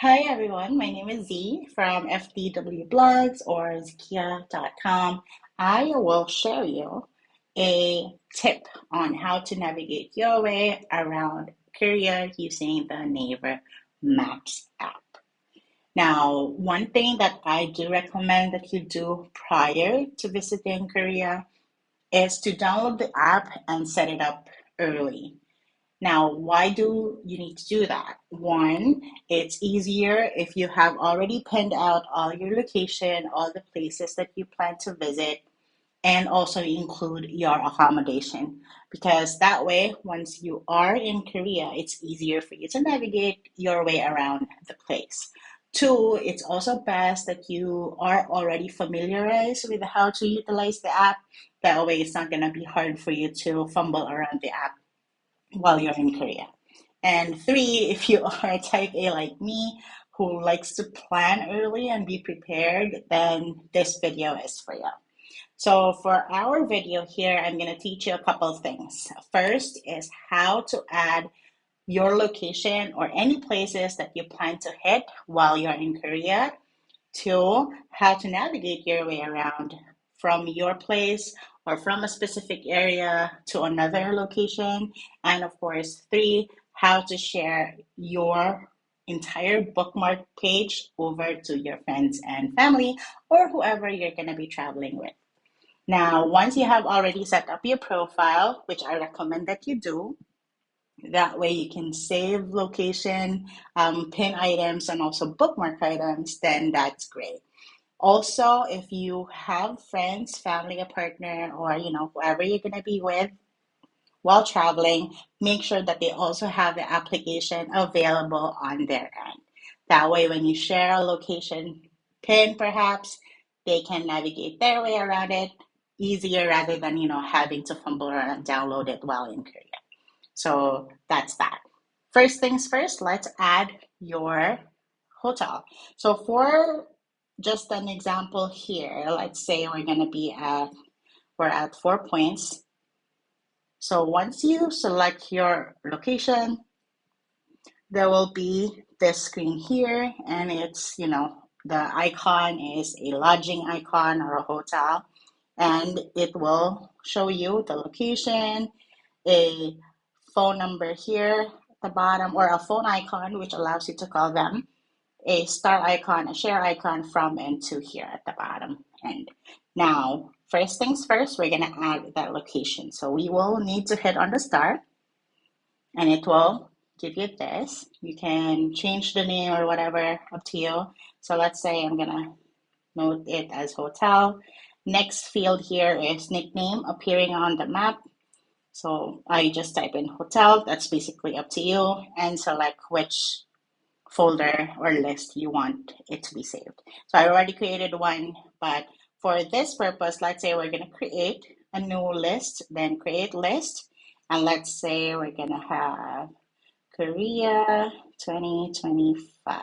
Hi everyone, my name is Z from FDW Blogs or Zakia.com. I will show you a tip on how to navigate your way around Korea using the Naver Maps app. Now, one thing that I do recommend that you do prior to visiting Korea is to download the app and set it up early. Now, why do you need to do that? One, it's easier if you have already pinned out all your location, all the places that you plan to visit, and also include your accommodation. Because that way, once you are in Korea, it's easier for you to navigate your way around the place. Two, it's also best that you are already familiarized with how to utilize the app. That way, it's not going to be hard for you to fumble around the app while you're in Korea. And three, if you are type A like me, who likes to plan early and be prepared, then this video is for you. So for our video here, I'm going to teach you a couple of things. First is how to add your location or any places that you plan to hit while you're in Korea. Two, how to navigate your way around from your place or from a specific area to another location. And of course, three, how to share your entire bookmark page over to your friends and family or whoever you're going to be traveling with. Now, once you have already set up your profile, which I recommend that you do, that way you can save location, pin items, and also bookmark items, then that's great. Also, if you have friends, family, a partner, or whoever you're gonna be with while traveling, make sure that they also have the application available on their end. That way, when you share a location pin, perhaps they can navigate their way around it easier rather than having to fumble around and download it while in Korea. So that's that. First things first, let's add your hotel. So for just an example here, let's say we're at 4 points. So once you select your location, there will be this screen here, and the icon is a lodging icon or a hotel, and it will show you the location, a phone number here at the bottom, or a phone icon, which allows you to call them, a star icon, a share icon from and to here at the bottom end. Now, first things first, we're going to add that location. So we will need to hit on the star, and it will give you this. You can change the name or whatever, up to you. So let's say I'm going to note it as hotel. Next field here is nickname appearing on the map. So I just type in hotel, that's basically up to you, and select which folder or list you want it to be saved. So I already created one, but for this purpose, let's say we're going to create a new list, then create list, and let's say we're going to have Korea 2025.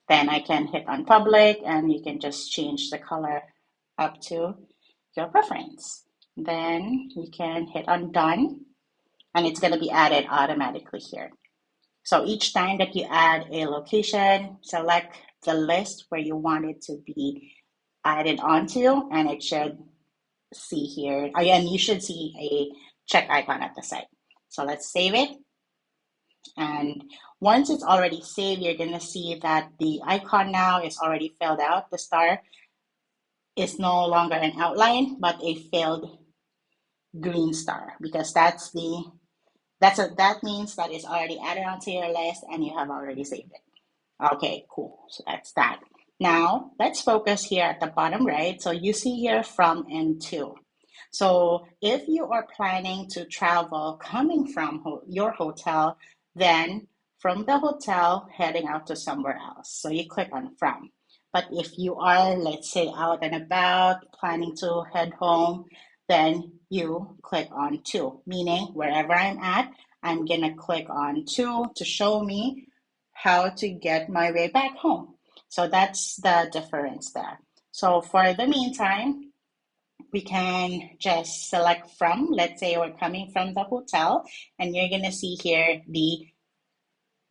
Then I can hit on public, and you can just change the color up to your preference. Then you can hit on done, and it's going to be added automatically here. So each time that you add a location, select the list where you want it to be added onto, and it should see here. Again, you should see a check icon at the side. So let's save it. And once it's already saved, you're going to see that the icon now is already filled out. The star is no longer an outline, but a filled green star, because that means that it's already added onto your list and you have already saved it. Okay, cool. So that's that. Now let's focus here at the bottom right. So you see here from and to. So if you are planning to travel coming from your hotel, then from the hotel heading out to somewhere else. So you click on from. But if you are, let's say, out and about planning to head home, then you click on to, meaning wherever I'm at, I'm gonna click on to show me how to get my way back home. So that's the difference there. So for the meantime, we can just select from. Let's say we're coming from the hotel, and you're gonna see here the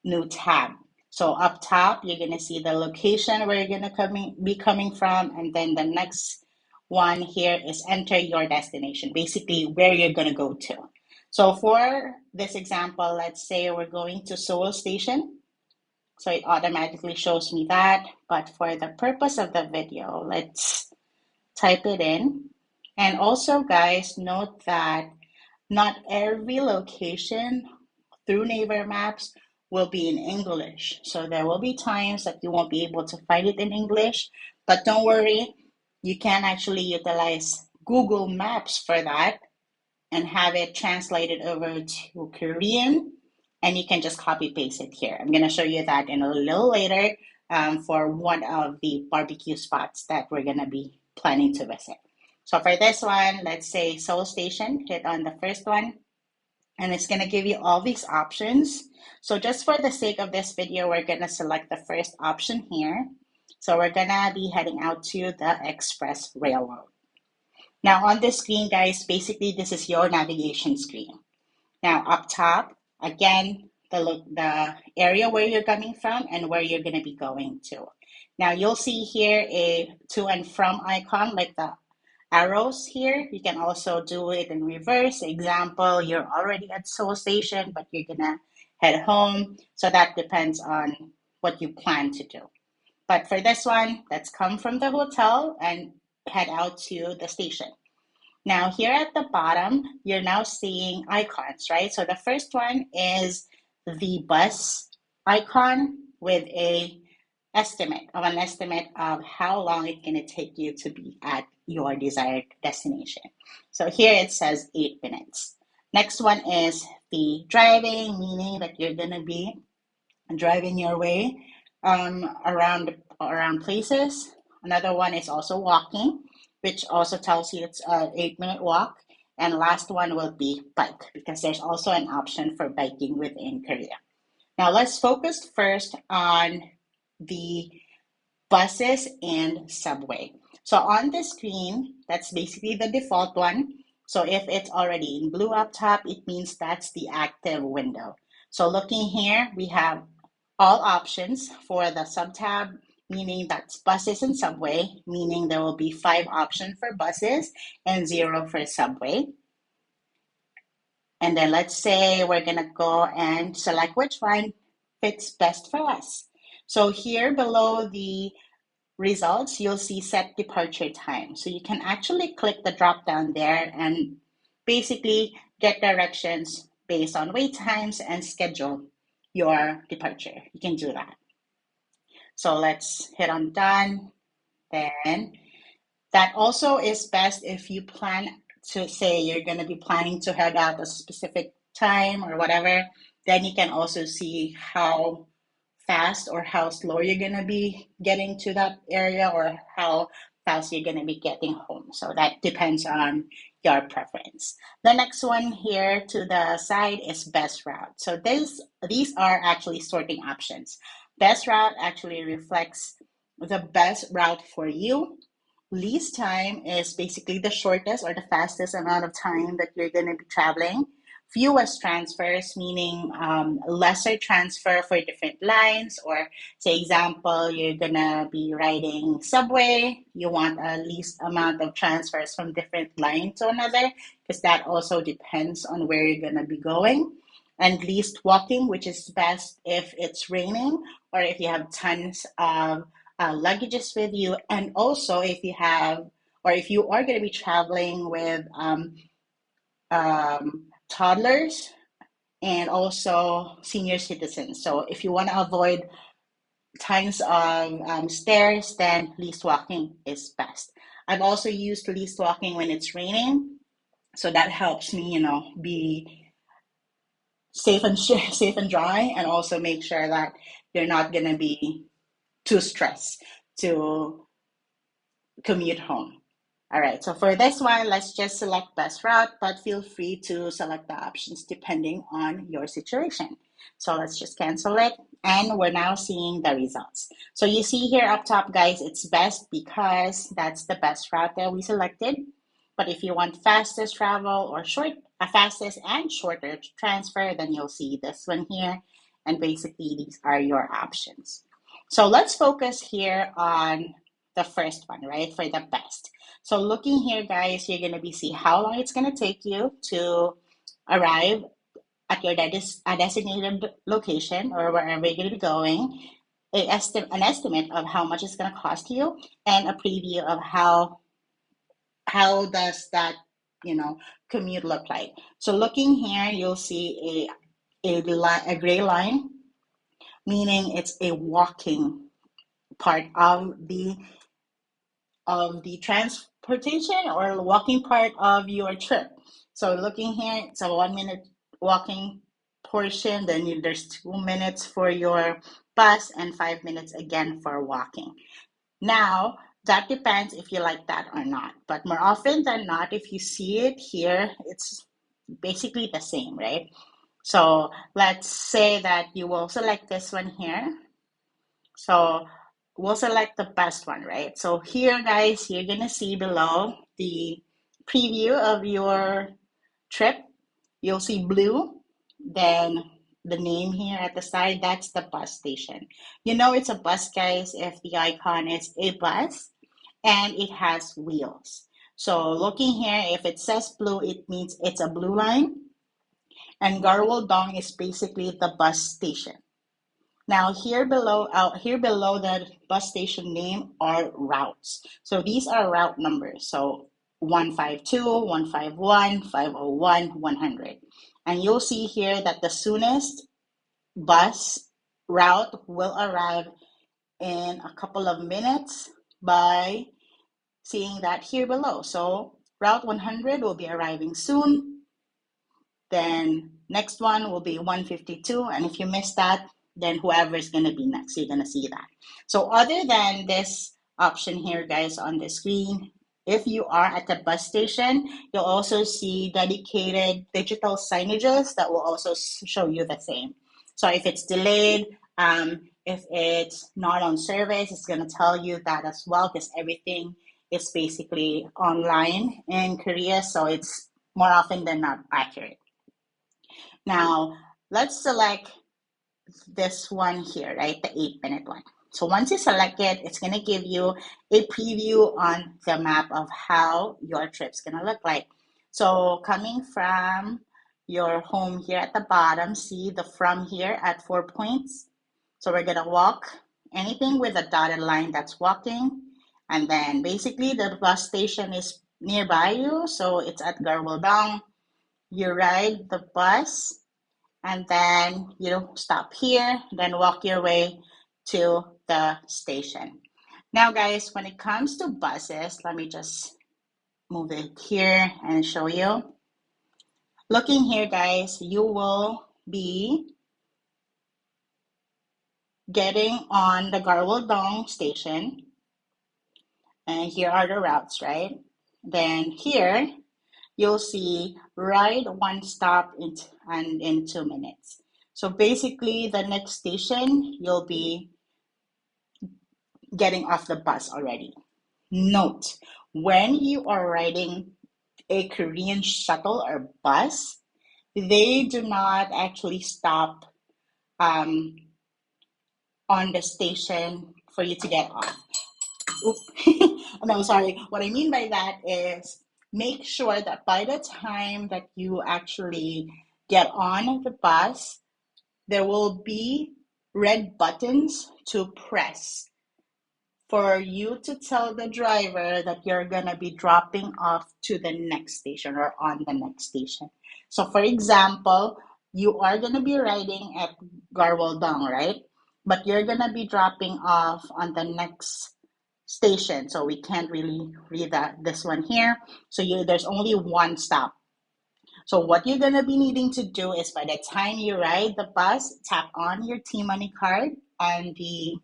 new tab. So up top, you're going to see the location where you're going to be coming from. And then the next one here is enter your destination, basically where you're going to go to. So for this example, let's say we're going to Seoul Station. So it automatically shows me that. But for the purpose of the video, let's type it in. And also, guys, note that not every location through Naver Maps will be in English. So there will be times that you won't be able to find it in English, but don't worry, you can actually utilize Google Maps for that and have it translated over to Korean, and you can just copy paste it here. I'm going to show you that in a little later for one of the barbecue spots that we're going to be planning to visit. So for this one, let's say Seoul Station, hit on the first one, and it's going to give you all these options. So just for the sake of this video, we're going to select the first option here. So we're going to be heading out to the Express Railroad. Now on this screen, guys, basically this is your navigation screen. Now up top, again, the area where you're coming from and where you're going to be going to. Now you'll see here a to and from icon, like the arrows here. You can also do it in reverse. Example, you're already at Seoul Station, but you're gonna head home. So that depends on what you plan to do. But for this one, let's come from the hotel and head out to the station. Now here at the bottom, you're now seeing icons, right? So the first one is the bus icon with an estimate of how long it's going to take you to be at your desired destination. So here it says 8 minutes. Next one is the driving, meaning that you're going to be driving your way around places. Another one is also walking, which also tells you it's an 8-minute walk. And last one will be bike, because there's also an option for biking within Korea. Now let's focus first on the buses and subway. So on the screen, that's basically the default one. So if it's already in blue up top, it means that's the active window. So looking here, we have all options for the sub-tab, meaning that's buses and subway, meaning there will be 5 options for buses and 0 for subway. And then let's say we're gonna go and select which one fits best for us. So here below the results, you'll see set departure time. So you can actually click the drop down there and basically get directions based on wait times and schedule your departure. You can do that. So let's hit on done. Then that also is best if you plan to say you're going to be planning to head out a specific time or whatever. Then you can also see how fast or how slow you're going to be getting to that area, or how fast you're going to be getting home. So that depends on your preference. The next one here to the side is best route. So these are actually sorting options. Best route actually reflects the best route for you. Least time is basically the shortest or the fastest amount of time that you're going to be traveling. Fewest transfers, meaning lesser transfer for different lines, or say example, you're going to be riding subway, you want a least amount of transfers from different line to another, because that also depends on where you're going to be going. And least walking, which is best if it's raining or if you have tons of luggages with you, and also if you have, or if you are going to be traveling with toddlers and also senior citizens. So if you want to avoid tons of stairs, then least walking is best. I've also used least walking when it's raining, so that helps me, be safe and dry, and also make sure that you're not going to be too stressed to commute home. All right, so for this one, let's just select best route, but feel free to select the options depending on your situation. So let's just cancel it, and we're now seeing the results. So you see here up top, guys, it's best because that's the best route that we selected. But if you want fastest travel or fastest and shorter transfer, then you'll see this one here. And basically, these are your options. So let's focus here on the first one, right? For the best. So looking here, guys, you're going to be see how long it's going to take you to arrive at your designated location or wherever you're going to be going, an estimate of how much it's going to cost you, and a preview of how does that commute look like. So looking here, you'll see a gray line, meaning it's a walking part of the transportation or walking part of your trip. So looking here, it's a 1 minute walking portion, then there's 2 minutes for your bus and 5 minutes again for walking. Now, that depends if you like that or not. But more often than not, if you see it here, it's basically the same, right? So let's say that you will select this one here. So we'll select the best one, right? So here, guys, you're gonna see below the preview of your trip. You'll see blue, then the name here at the side, that's the bus station. You know it's a bus, guys, if the icon is a bus and it has wheels. So looking here, if it says blue, it means it's a blue line. And Garwal Dong is basically the bus station. Now here below the bus station name are routes. So these are route numbers. So 152, 151, 501, 100. And you'll see here that the soonest bus route will arrive in a couple of minutes by seeing that here below. So route 100 will be arriving soon. Then next one will be 152. And if you miss that, then whoever is going to be next, you're going to see that. So other than this option here, guys, on the screen, if you are at the bus station, you'll also see dedicated digital signages that will also show you the same. So if it's delayed, if it's not on service, it's going to tell you that as well, because everything is basically online in Korea, so it's more often than not accurate. Now, let's select this one here, right? The 8-minute one. So once you select it, it's going to give you a preview on the map of how your trip's going to look like. So coming from your home here at the bottom, see the from here at 4 points. So we're going to walk anything with a dotted line, that's walking. And then basically the bus station is nearby you. So it's at Garwaldong. You ride the bus and then you stop here, then walk your way to the station. Now, guys, when it comes to buses, let me just move it here and show you. Looking here, guys, you will be getting on the Garwaldong station. And here are the routes, right? Then here, you'll see ride one stop in 2 minutes. So basically, the next station, you'll be getting off the bus already. Note, when you are riding a Korean shuttle or bus, they do not actually stop on the station for you to get off. No, sorry. What I mean by that is make sure that by the time that you actually get on the bus, there will be red buttons to press for you to tell the driver that you're going to be dropping off to the next station or on the next station. So for example, you are going to be riding at Garwaldong, right? But you're going to be dropping off on the next station. So we can't really read this one here. So there's only one stop. So what you're going to be needing to do is by the time you ride the bus, tap on your T-Money card on the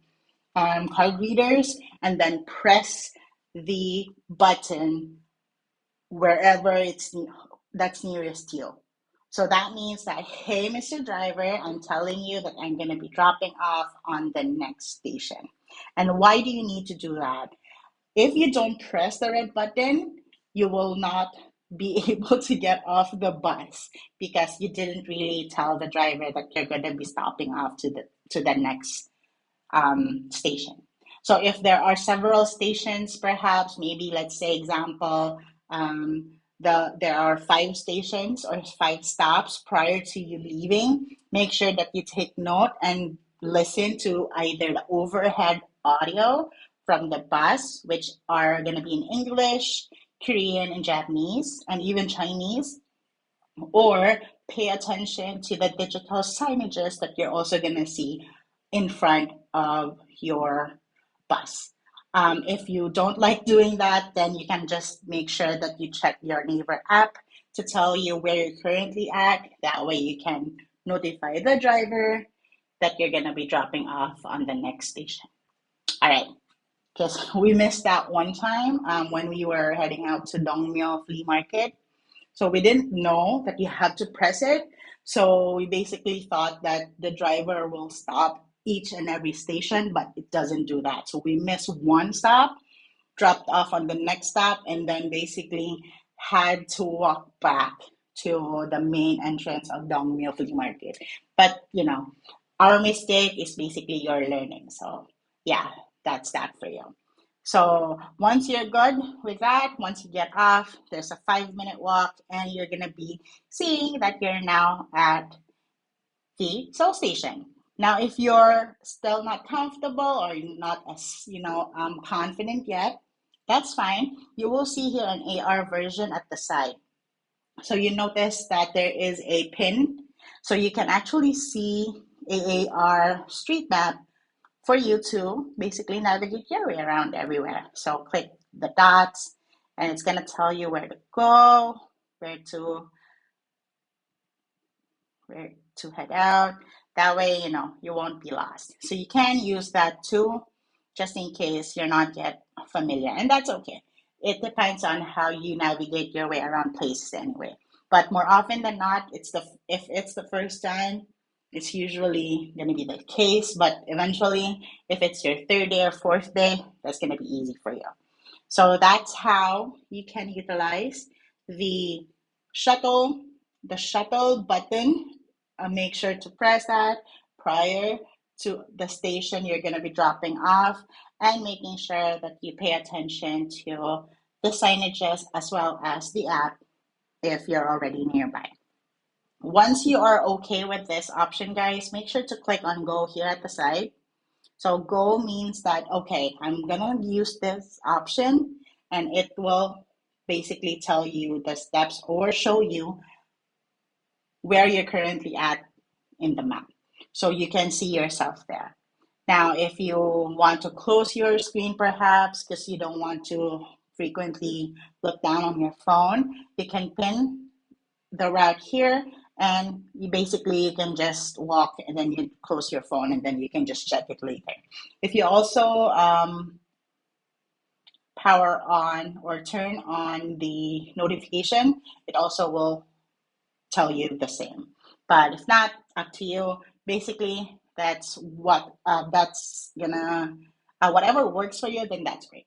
card readers and then press the button wherever that's nearest you. So that means that, hey, Mr. Driver, I'm telling you that I'm going to be dropping off on the next station. And why do you need to do that? If you don't press the red button, you will not be able to get off the bus because you didn't really tell the driver that you're going to be stopping off to the next station. So if there are several stations, perhaps maybe let's say example, there are 5 stations or 5 stops prior to you leaving. Make sure that you take note and listen to either the overhead audio from the bus, which are going to be in English, Korean, and Japanese, and even Chinese, or pay attention to the digital signages that you're also going to see in front of your bus. If you don't like doing that, then you can just make sure that you check your Naver app to tell you where you're currently at. That way you can notify the driver that you're going to be dropping off on the next station. All right, because we missed that one time when we were heading out to Dongmyo Flea Market. So we didn't know that you have to press it. So we basically thought that the driver will stop each and every station, but it doesn't do that. So we missed one stop, dropped off on the next stop, and then basically had to walk back to the main entrance of Dongmyo Flea Market. But our mistake is basically your learning. So yeah, that's that for you. So once you're good with that, once you get off, there's a 5-minute walk, and you're gonna be seeing that you're now at the Seoul station. Now, if you're still not comfortable or you're not as confident yet, that's fine. You will see here an AR version at the side. So you notice that there is a pin, so you can actually see a AR street map for you to basically navigate your way around everywhere. So click the dots, and it's going to tell you where to go, where to head out. That way, you won't be lost. So you can use that too, just in case you're not yet familiar, and that's okay. It depends on how you navigate your way around places anyway. But more often than not, if it's the first time, it's usually going to be the case. But eventually, if it's your 3rd day or 4th day, that's going to be easy for you. So that's how you can utilize the shuttle, button. Make sure to press that prior to the station you're going to be dropping off, and making sure that you pay attention to the signages as well as the app if you're already nearby. Once you are okay with this option, guys, make sure to click on go here at the side. So go means that, okay, I'm gonna use this option, and it will basically tell you the steps or show you where you're currently at in the map. So you can see yourself there. Now, if you want to close your screen perhaps because you don't want to frequently look down on your phone, you can pin the route here, and you can just walk, and then you close your phone, and then you can just check it later. If you also power on or turn on the notification, it also will tell you the same. But if not, up to you. Basically, that's gonna whatever works for you, then that's great.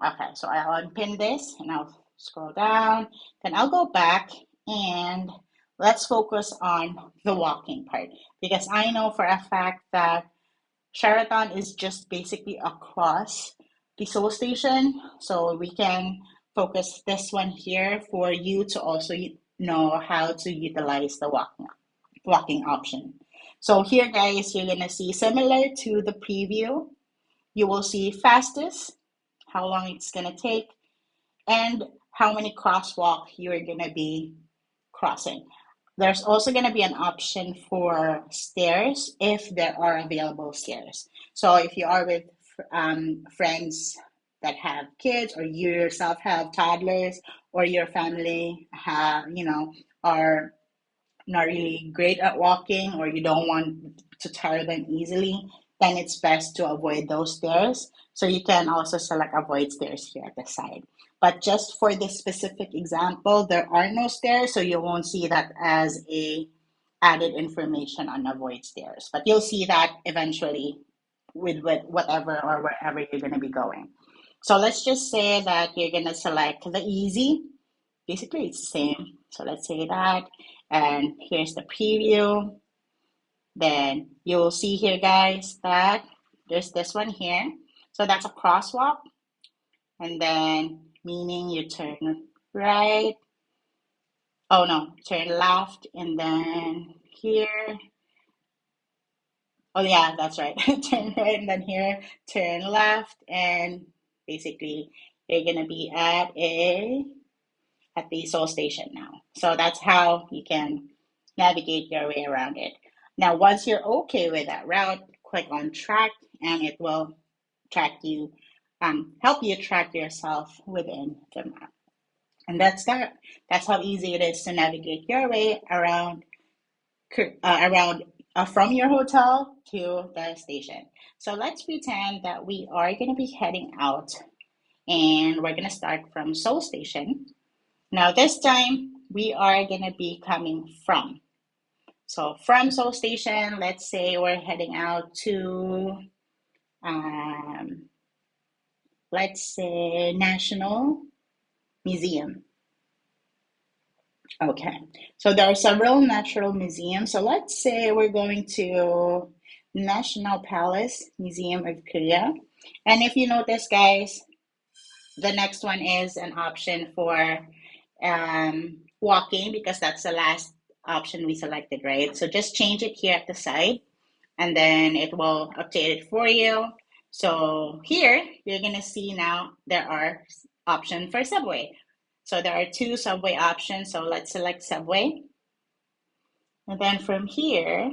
Okay, so I'll unpin this, and I'll scroll down. Then I'll go back, and let's focus on the walking part, because I know for a fact that Sheraton is just basically across the Seoul station. So we can focus this one here for you to also know how to utilize the walking option. So here, guys, you're gonna see similar to the preview. You will see fastest, how long it's gonna take, and how many crosswalk you're gonna be crossing. There's also going to be an option for stairs if there are available stairs. So if you are with friends that have kids, or you yourself have toddlers, or your family are not really great at walking, or you don't want to tire them easily, then it's best to avoid those stairs. So you can also select avoid stairs here at the side. But just for this specific example, there are no stairs, so you won't see that as a added information on avoid stairs. But you'll see that eventually with whatever or wherever you're going to be going. So let's just say that you're going to select the easy, basically it's the same. So let's say that, and here's the preview. Then you'll see here, guys, that there's this one here. So that's a crosswalk, and then meaning you turn right. Oh no, turn left, and then here. Oh yeah, that's right. Turn right, and then here, turn left, and basically you're gonna be at the Seoul station now. So that's how you can navigate your way around it. Now, once you're okay with that route, click on track, and it will track you, help you track yourself within the map. And that's that. That's how easy it is to navigate your way around from your hotel to the station. So let's pretend that we are going to be heading out, and we're going to start from Seoul Station. Now this time we are going to be coming from. So from Seoul Station, let's say we're heading out to, let's say, National Museum. Okay, so there are several natural museums. So let's say we're going to National Palace Museum of Korea. And if you notice, guys, the next one is an option for walking, because that's the last option we selected, right? So just change it here at the side, and then it will update it for you. So here, you're gonna see now there are options for subway. So there are two subway options. So let's select subway. And then from here,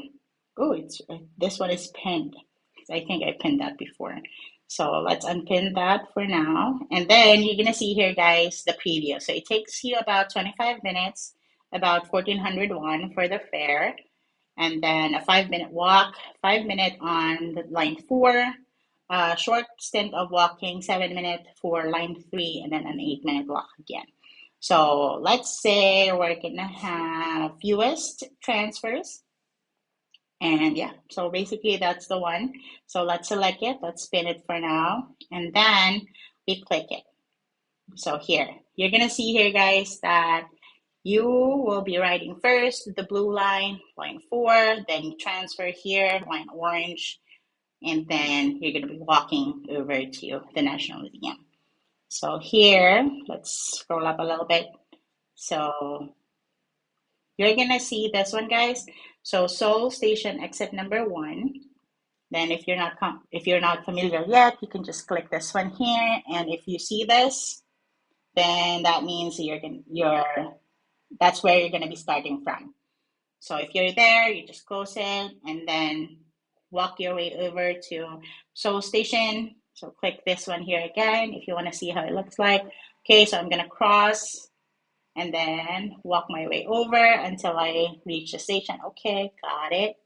oh, it's this one is pinned. I think I pinned that before. So let's unpin that for now. And then you're gonna see here, guys, the preview. So it takes you about 25 minutes, about 1400 won for the fare, and then a 5-minute walk, 5 minute on the line 4, a short stint of walking, 7 minute for line 3, and then an 8-minute walk again. So let's say we're gonna have fewest transfers. And yeah, so basically that's the one. So let's select it, let's spin it for now, and then we click it. So here, you're gonna see here, guys, that you will be riding first the blue line, line 4, then you transfer here, line orange, and then you're gonna be walking over to the National Museum. So here, let's scroll up a little bit. So you're gonna see this one, guys. So Seoul Station exit number 1. Then if you're not familiar yet, you can just click this one here, and if you see this, then that means that's where you're gonna be starting from. So if you're there, you just close it and then walk your way over to Seoul Station. So click this one here again if you want to see how it looks like. Okay, so I'm gonna cross and then walk my way over until I reach the station. Okay, got it.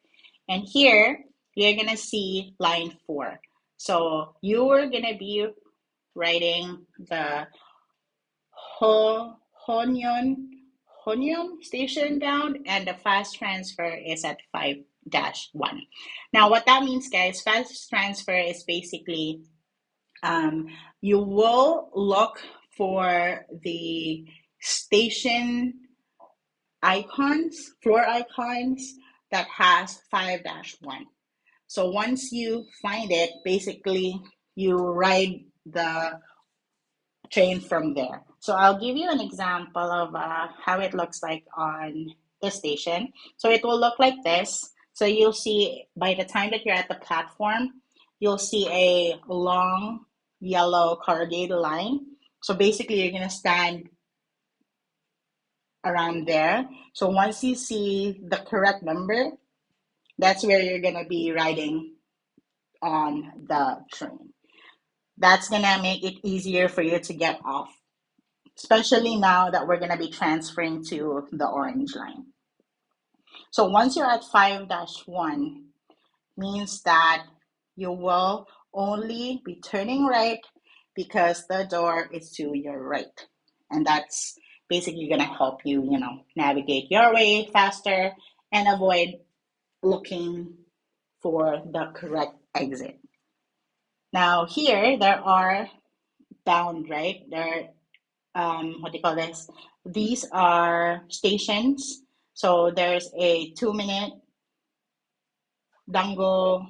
And here, you're gonna see line 4. So you're gonna be writing the Honyeon station bound, and the fast transfer is at 5-1. Now, what that means, guys, fast transfer is basically you will look for the station icons, floor icons that has 5-1. So once you find it, basically you ride the train from there. So I'll give you an example of how it looks like on the station. So it will look like this. So you'll see by the time that you're at the platform, you'll see a long yellow corrugated line. So basically you're gonna stand around there. So once you see the correct number, that's where you're gonna be riding on the train. That's gonna make it easier for you to get off, especially now that we're going to be transferring to the orange line. So once you're at 5-1, means that you will only be turning right because the door is to your right. And that's basically going to help you, navigate your way faster and avoid looking for the correct exit. Now here, there are bound, right? what do you call this? These are stations. So there's a 2 minute dangoge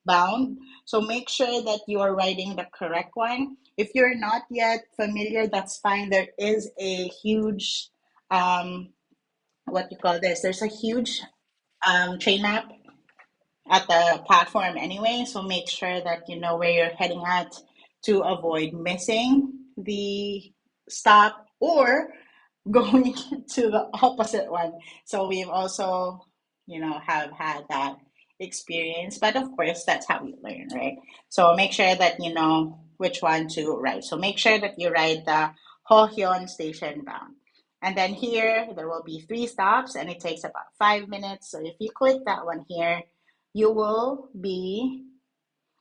bound. So make sure that you are writing the correct one. If you're not yet familiar, that's fine. There is a huge, um, what you call this? There's a huge train map at the platform anyway. So make sure that you know where you're heading at to avoid missing the stop or going to the opposite one. So we've also, have had that experience. But of course, that's how we learn, right? So make sure that you know which one to write. So make sure that you write the Hohyeon station bound. And then here, there will be 3 stops and it takes about 5 minutes. So if you click that one here, you will be,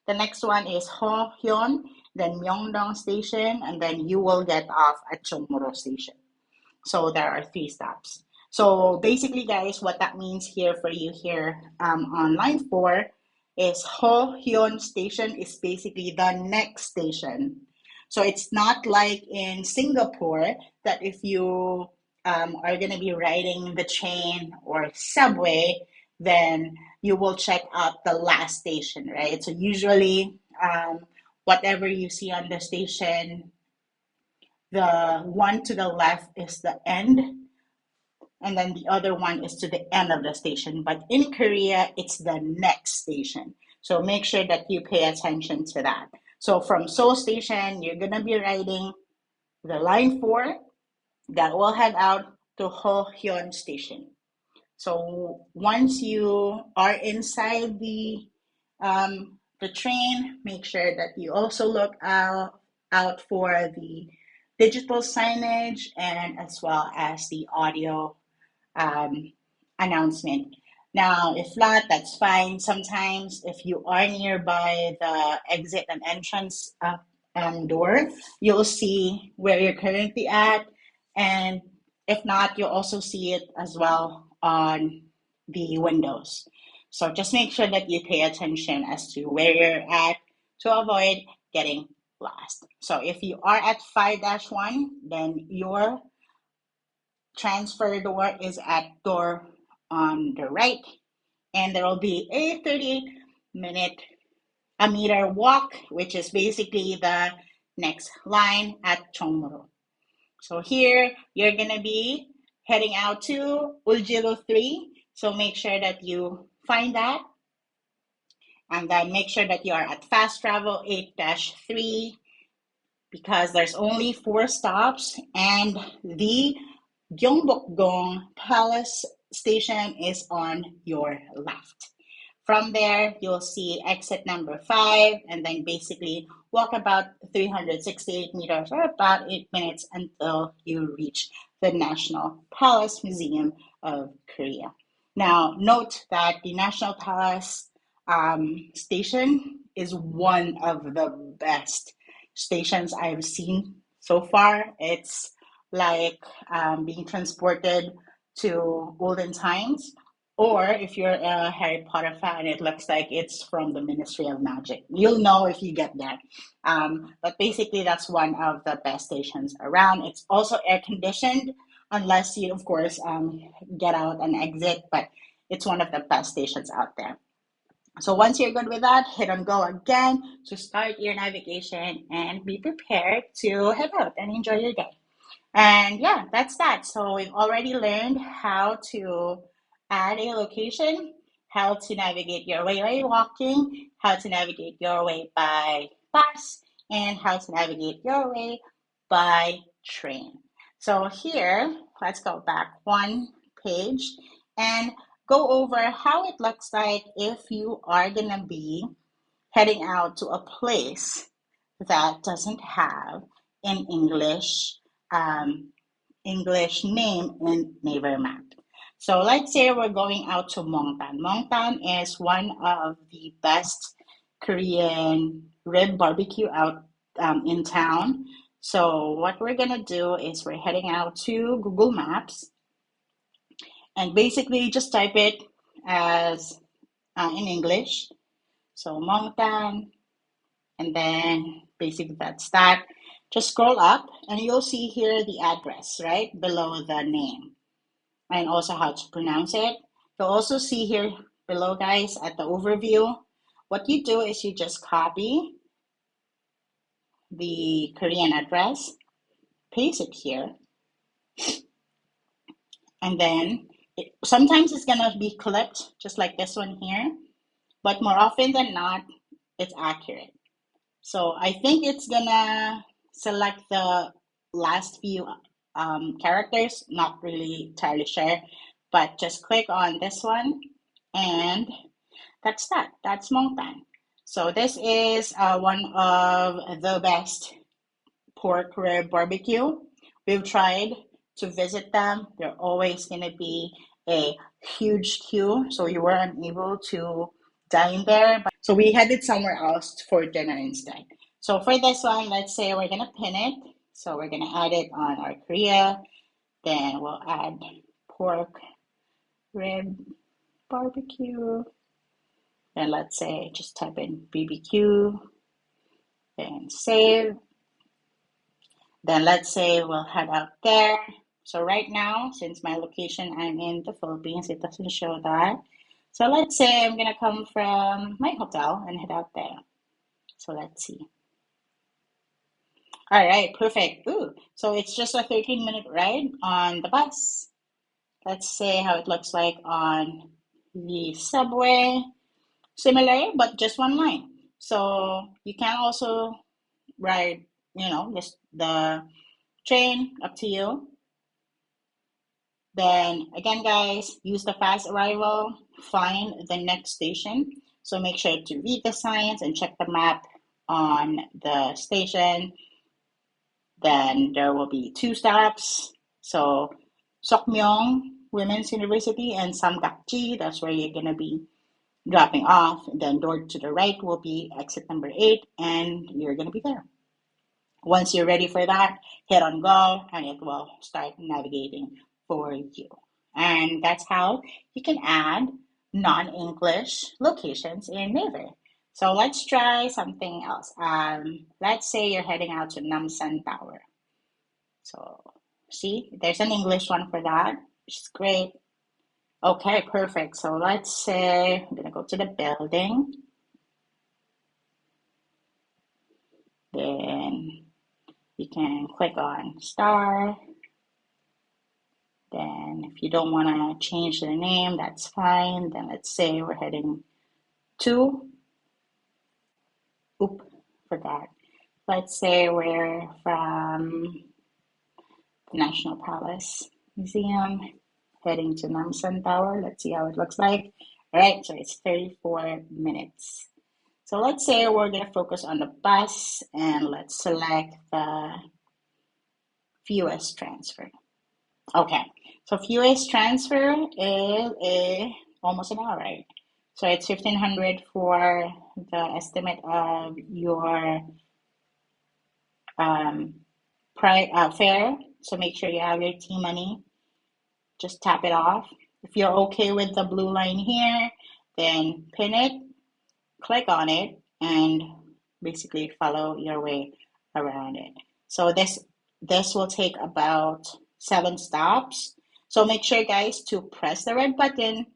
the next one is Hohyeon, then Myeongdong station, and then you will get off at Chongmuro station. So there are 3 stops. So basically, guys, what that means here for you here on line 4 is Hohyeon station is basically the next station. So it's not like in Singapore that if you are going to be riding the train or subway, then you will check out the last station, right? So usually, whatever you see on the station, the one to the left is the end, and then the other one is to the end of the station. But in Korea, it's the next station. So make sure that you pay attention to that. So from Seoul Station, you're going to be riding the line 4 that will head out to Hohyeon Station. So once you are inside the train, make sure that you also look out for the digital signage and as well as the audio um, announcement. Now, if not, that's fine. Sometimes, if you are nearby the exit and entrance door, you'll see where you're currently at. And if not, you'll also see it as well on the windows. So just make sure that you pay attention as to where you're at to avoid getting lost. So if you are at 5-1, then your transfer door is at door on the right, and there will be a 30-minute a meter walk, which is basically the next line at Chongmuro. So here you're gonna be heading out to Uljiro 3. So make sure that you find that, and then make sure that you are at fast travel 8-3 because there's only 4 stops, and the Gyeongbokgung Palace Station is on your left. From there, you'll see exit number 5, and then basically walk about 368 meters or about 8 minutes until you reach the National Palace Museum of Korea. Now, note that the National Palace station is one of the best stations I've seen so far. It's like being transported to olden times, or if you're a Harry Potter fan, it looks like it's from the Ministry of Magic. You'll know if you get there. But basically, that's one of the best stations around. It's also air conditioned, unless you, of course, get out and exit, but it's one of the best stations out there. So once you're good with that, hit on go again to start your navigation and be prepared to head out and enjoy your day. And yeah, that's that. So we've already learned how to add a location, how to navigate your way by walking, how to navigate your way by bus, and how to navigate your way by train. So here, let's go back 1 page and go over how it looks like if you are going to be heading out to a place that doesn't have an um, English name in Naver Map. So let's say we're going out to Mongtan. Mongtan is one of the best Korean rib barbecue out in town. So what we're gonna do is we're heading out to Google Maps and basically just type it as in English. So Mongtan, and then basically that's that. Just scroll up and you'll see here the address right below the name and also how to pronounce it. You'll also see here below, guys, at the overview, what you do is you just copy the Korean address, paste it here, and then sometimes it's gonna be clipped just like this one here, but more often than not, it's accurate. So I think it's gonna select the last few characters, not really entirely sure, but just click on this one and that's that. That's Mongtan. So this is one of the best pork rib barbecue. We've tried to visit them. They're always going to be a huge queue, so you were unable to dine there. So we headed somewhere else for dinner instead. So for this one, let's say we're going to pin it. So we're going to add it on our Korea. Then we'll add pork rib barbecue. Then let's say just type in BBQ, then save. Then let's say we'll head out there. So right now, since my location, I'm in the Philippines, it doesn't show that. So let's say I'm gonna come from my hotel and head out there. So let's see. All right, perfect. Ooh, so it's just a 13-minute ride on the bus. Let's say how it looks like on the subway. Similar, but just one line. So you can also ride, just the train, up to you. Then again, guys, use the fast arrival, find the next station. So make sure to read the signs and check the map on the station. Then there will be two stops. So Sokmyong Women's University and Samgakji, that's where you're gonna be dropping off. Then door to the right will be exit number 8, and you're gonna be there. Once you're ready for that, hit on go and it will start navigating for you. And that's how you can add non-English locations in Naver. So let's try something else. Let's say you're heading out to Namsan Tower. So see, there's an English one for that, which is great. Okay, perfect. So let's say I'm gonna go to the building. Then you can click on star. Then if you don't want to change the name, that's fine. Then let's say we're heading to, forgot. Let's say we're from the National Palace Museum, heading to Namsan Tower. Let's see how it looks like. All right, so it's 34 minutes. So let's say we're going to focus on the bus and let's select the fewest transfer. Okay, so fewest transfer is almost an hour, right? So it's 1,500 for the estimate of your fare. So make sure you have your T money. Just tap it off. If you're okay with the blue line here, then pin it, click on it, and basically follow your way around it. So this will take about 7 stops. So make sure, guys, to press the red button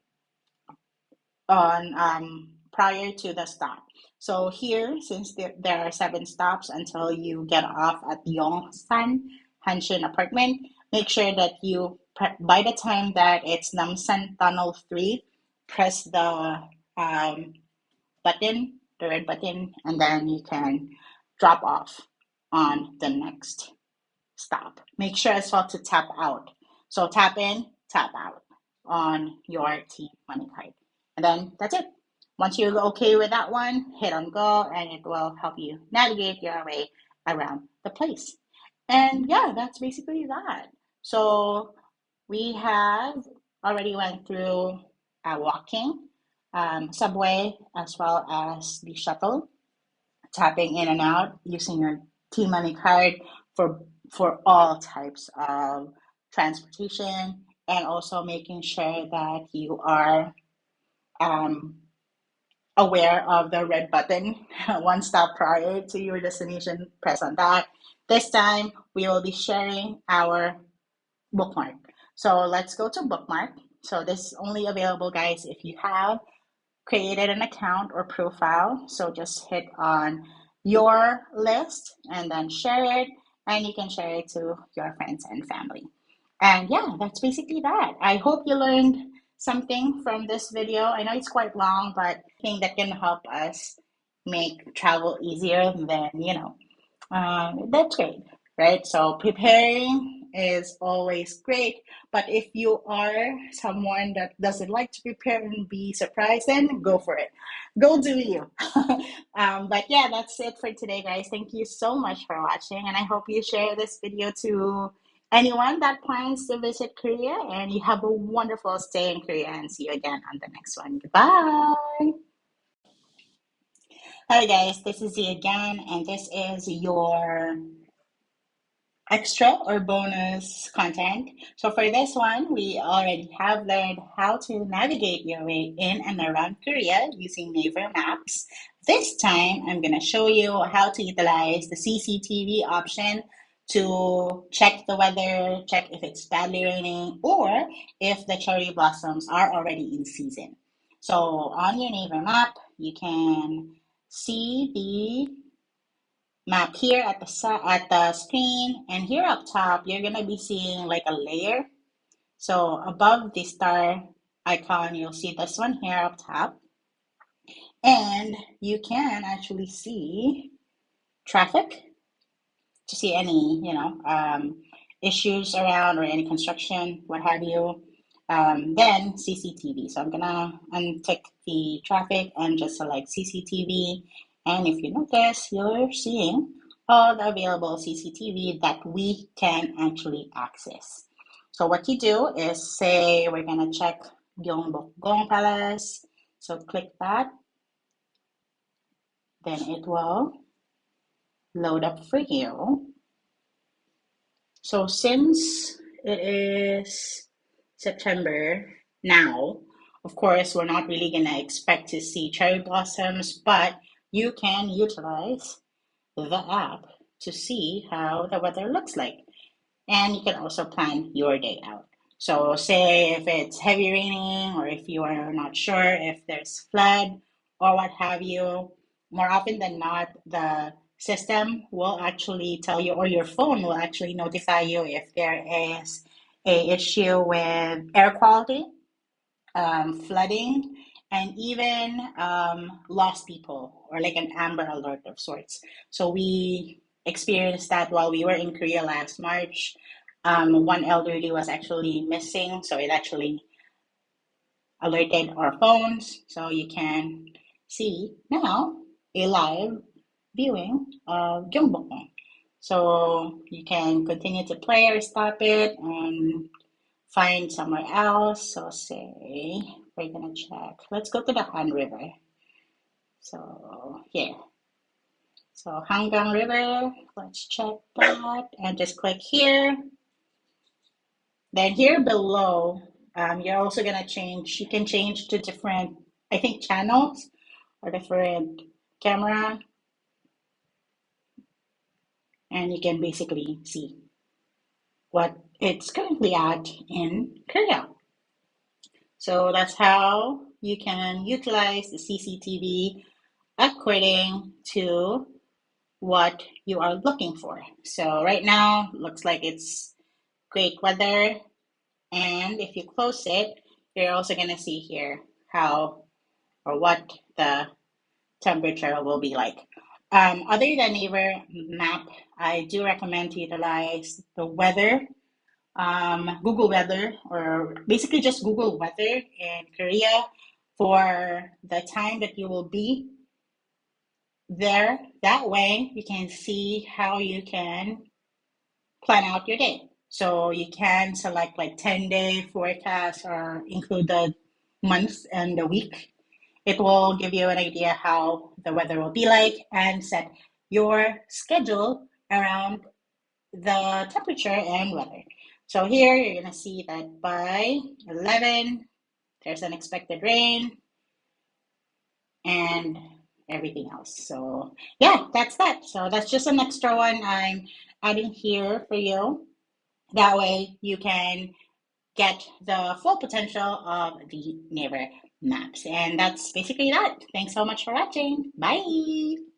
on prior to the stop. So here, since there are 7 stops until you get off at Yongsan Hanshin apartment, make sure that you, by the time that it's Namsan Tunnel 3, press the button, the red button, and then you can drop off on the next stop. Make sure as well to tap out. So tap in, tap out on your T Money card. And then that's it. Once you're okay with that one, hit on go and it will help you navigate your way around the place. And yeah, that's basically that. So we have already went through walking, subway, as well as the shuttle, tapping in and out using your T Money card for all types of transportation, and also making sure that you are um, aware of the red button. One stop prior to your destination, press on that. This time, we will be sharing our bookmark. So let's go to bookmark. So this is only available, guys, if you have created an account or profile. So just hit on your list and then share it, and you can share it to your friends and family. And yeah, that's basically that. I hope you learned something from this video. I know it's quite long, but I think that can help us make travel easier than, that's great, right? So preparing is always great, but if you are someone that doesn't like to prepare and be surprised, then go for it. Go do you. But yeah, that's it for today, guys. Thank you so much for watching, and I hope you share this video to anyone that plans to visit Korea, and you have a wonderful stay in Korea, and see you again on the next one. Goodbye. Hi guys, this is Z again, and this is your extra or bonus content. So for this one, we already have learned how to navigate your way in and around Korea using Naver Maps. This time, I'm going to show you how to utilize the CCTV option to check the weather, check if it's badly raining, or if the cherry blossoms are already in season. So on your Naver map, you can see the map here at the screen, and here up top you're gonna be seeing like a layer. So above the star icon, you'll see this one here up top, and you can actually see traffic, to see any issues around or any construction, what have you. Then CCTV. So I'm gonna untick the traffic and just select CCTV. And if you notice, you're seeing all the available CCTV that we can actually access. So what you do is say we're gonna check Gyeongbokgung Palace. So click that, then it will load up for you. So since it is September now, of course, we're not really gonna expect to see cherry blossoms, but you can utilize the app to see how the weather looks like. And you can also plan your day out. So say if it's heavy raining or if you are not sure if there's flood or what have you, more often than not, the system will actually tell you, or your phone will actually notify you if there is a issue with air quality, flooding, and even lost people, or like an amber alert of sorts. So we experienced that while we were in Korea last March. One elderly was actually missing, so it actually alerted our phones. So you can see now a live viewing of Gyeongbokgung. So you can continue to play or stop it and find somewhere else. So say we're gonna check. Let's go to the Han River. So here. So Hangang River, let's check that and just click here. Then here below, you're also gonna change, you can change to different, I think, channels or different camera, and you can basically see what it's currently at in Korea. So that's how you can utilize the CCTV according to what you are looking for. So right now, looks like it's great weather. And if you close it, you're also going to see here how or what the temperature will be like. Other than Naver Map, I do recommend to utilize the weather, Google Weather, or basically just Google Weather in Korea for the time that you will be there. That way, you can see how you can plan out your day. So you can select like 10-day forecast or include the month and the week. It will give you an idea how the weather will be like and set your schedule around the temperature and weather. So here you're going to see that by 11, there's an expected rain and everything else. So yeah, that's that. So that's just an extra one. I'm adding here for you. That way you can get the full potential of the Naver Maps. And that's basically that. Thanks so much for watching. Bye.